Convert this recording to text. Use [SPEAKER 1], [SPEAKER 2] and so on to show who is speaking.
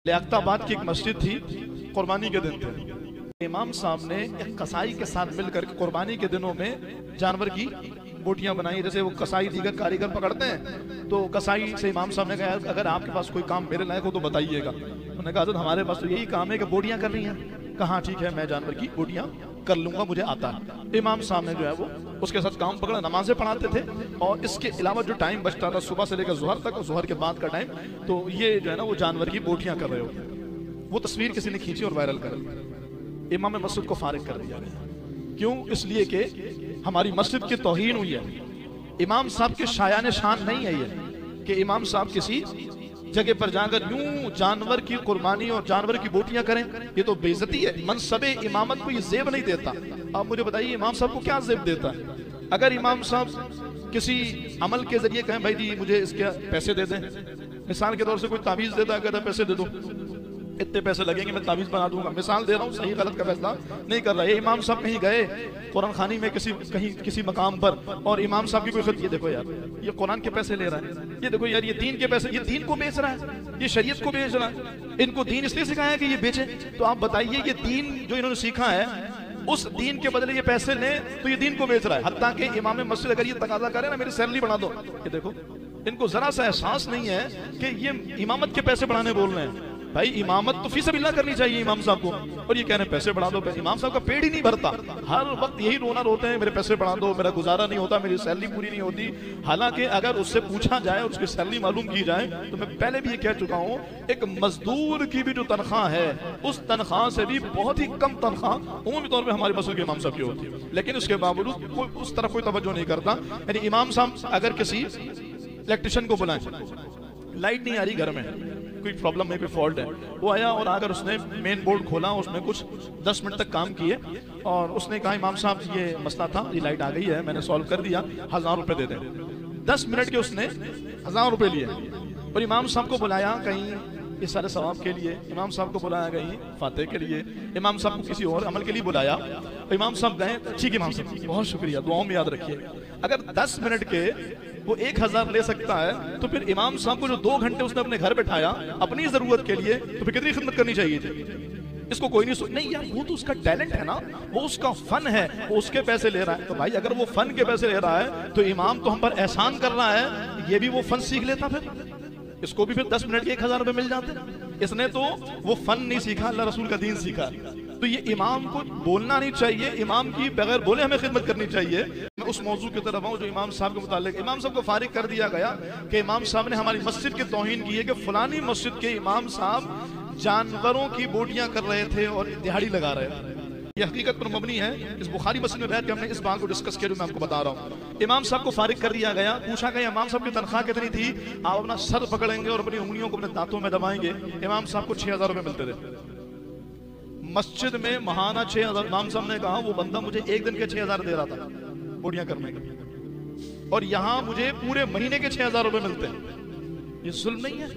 [SPEAKER 1] लियाकताबाद की एक मस्जिद थी, कुर्बानी के दिन थे। इमाम साहब ने एक कसाई के साथ मिलकर कुर्बानी के दिनों में जानवर की बोटियां बनाई। जैसे वो कसाई दीगर कारीगर पकड़ते हैं, तो कसाई से इमाम साहब ने कहा अगर आपके पास कोई काम मेरे लायक हो तो बताइएगा। उन्होंने कहा हज़रत हमारे पास तो यही काम है कि बोटियां कर रही हैं। कहा ठीक है, मैं जानवर की बोटियां कर लूंगा, मुझे आता है। इमाम साहब ने जो है वो उसके साथ काम पकड़ा, नमाजें पढ़ाते थे और इसके अलावा जो टाइम बचता था सुबह से लेकर ज़ोहर तक और ज़ोहर के बाद का टाइम, तो ये जो है ना वो जानवर की बोटियां कर रहे हो। वो तस्वीर किसी ने खींची और वायरल कर दी। इमाम मस्जिद को फारिग कर दिया गया। क्यों? इसलिए कि हमारी मस्जिद की तौहीन हुई है। इमाम साहब के शायान शान नहीं है ये कि इमाम साहब किसी जगह पर जाकर यूं जानवर की कुर्बानी और जानवर की बोटियां करें। ये तो बेइज्जती है। मनसबे इमामत को ये जेब नहीं देता। आप मुझे बताइए इमाम साहब को क्या जेब देता है? अगर इमाम साहब किसी अमल के जरिए कहें भाई जी मुझे इसके पैसे दे दें, मिसाल के तौर से कोई ताबीज देता है, कहता है पैसे दे दो, इतने पैसे लगेंगे, मैं ताबीज बना दूंगा। मिसाल दे रहा हूँ, सही गलत का फैसला नहीं कर रहा है। इमाम साहब कहीं गए कुरान खानी में किसी मकाम पर और इमाम साहब की कोई खत, ये देखो यार ये कुरान के पैसे ले रहा है, ये देखो यार ये दीन के पैसे, ये दीन को बेच रहा है, ये शरीयत को बेच रहा है। इनको दीन इसलिए सिखाया है कि ये बेचे। तो आप बताइए ये दीन जो इन्होंने सीखा है उस दीन के बदले ये पैसे ले तो ये दीन को बेच रहा है। हत्ता कि इमाम मस्जिद अगर ये तकाजा करे ना मेरी सैलरी बढ़ा दो, ये देखो इनको जरा सा एहसास नहीं है कि ये इमामत के पैसे बढ़ाने बोल रहे हैं। भाई इमामत तो फी सबिल्लाह करनी चाहिए इमाम साहब को, और ये कह रहे हैं पैसे बढ़ा दो। इमाम साहब का पेट ही नहीं भरता, हर वक्त यही रोना रोते हैं मेरे पैसे बढ़ा दो, मेरा गुजारा नहीं होता, मेरी सैलरी पूरी नहीं होती। हालांकि अगर उससे पूछा जाए और उसकी सैलरी मालूम की जाए तो मैं पहले भी ये कह चुका हूँ, एक मजदूर की भी जो तनख्वाह है उस तनख्वाह से भी बहुत ही कम तनख्वाह उमूमी तौर पर हमारे मस्जिद के इमाम साहब की होती है। लेकिन उसके बावजूद कोई उस तरफ कोई तवज्जो नहीं करता। यानी इमाम साहब अगर किसी इलेक्ट्रिशियन को बुलाएं, लाइट नहीं आ रही घर में, कोई प्रॉब्लम है, कोई फॉल्ट है, वो आया और अगर उसने मेन बोर्ड खोला, उसमें कुछ 10 मिनट तक काम किए और उसने कहा इमाम साहब ये मसला था, ये लाइट आ गई है, मैंने सॉल्व कर दिया, 1000 रुपए दे दें। 10 मिनट के उसने 1000 रुपए लिए और इमाम साहब को बुलाया कहीं इस सारे सवाब के लिए, इमाम साहब को बुलाया कहीं फातेह के लिए, इमाम साहब को किसी और अमल के लिए बुलाया। इमाम साहब गए, ठीक इमाम साहब बहुत शुक्रिया, दुआओं में याद रखिए। अगर 10 मिनट के वो 1000 ले सकता है तो फिर इमाम साहब को जो 2 घंटे उसने अपने घर बैठाया अपनी जरूरत के लिए, तो फिर कितनी खिदमत करनी चाहिए थी? इसको कोई नहीं यार वो तो उसका टैलेंट है ना, वो उसका फन है, वो उसके पैसे ले रहा है। तो भाई अगर वो फन के पैसे ले रहा है तो इमाम तो हम पर एहसान कर रहा है, ये भी वो फन सीख लेता, फिर इसको भी फिर 10 मिनट के 1000 रुपए मिल जाते। इसने तो वो फन नहीं सीखा, अल्लाह रसूल का दीन सीखा। तो ये इमाम को बोलना नहीं चाहिए, इमाम की बगैर बोले हमें खिदमत करनी चाहिए। मैं उस मौजू की तरफ आऊँ जो इमाम साहब के मुतालिक। इमाम साहब को फारिग कर दिया गया कि इमाम साहब ने हमारी मस्जिद की तौहीन की है कि फलानी मस्जिद के इमाम साहब जानवरों की बोटियां कर रहे थे और दिहाड़ी लगा रहे थे। ये हकीकत पर मबनी है। इस बुखारी मस्जिद में बैठ के हमने इस बात को डिस्कस किया जो मैं आपको बता रहा हूँ। इमाम साहब को फारिग कर दिया गया। पूछा गया इमाम साहब की तनख्वाह कितनी थी? आप अपना सर पकड़ेंगे और अपनी उंगलियों को अपने दांतों में दबाएंगे। इमाम साहब को 6000 रुपए मिलते थे। मस्जिद में महाना 6000। इमाम साहब ने कहा वो बंदा मुझे एक दिन के 6000 दे रहा था बोटियां करने के, और यहाँ मुझे पूरे महीने के 6000 रुपए मिलते हैं। ये जुल्म नहीं है?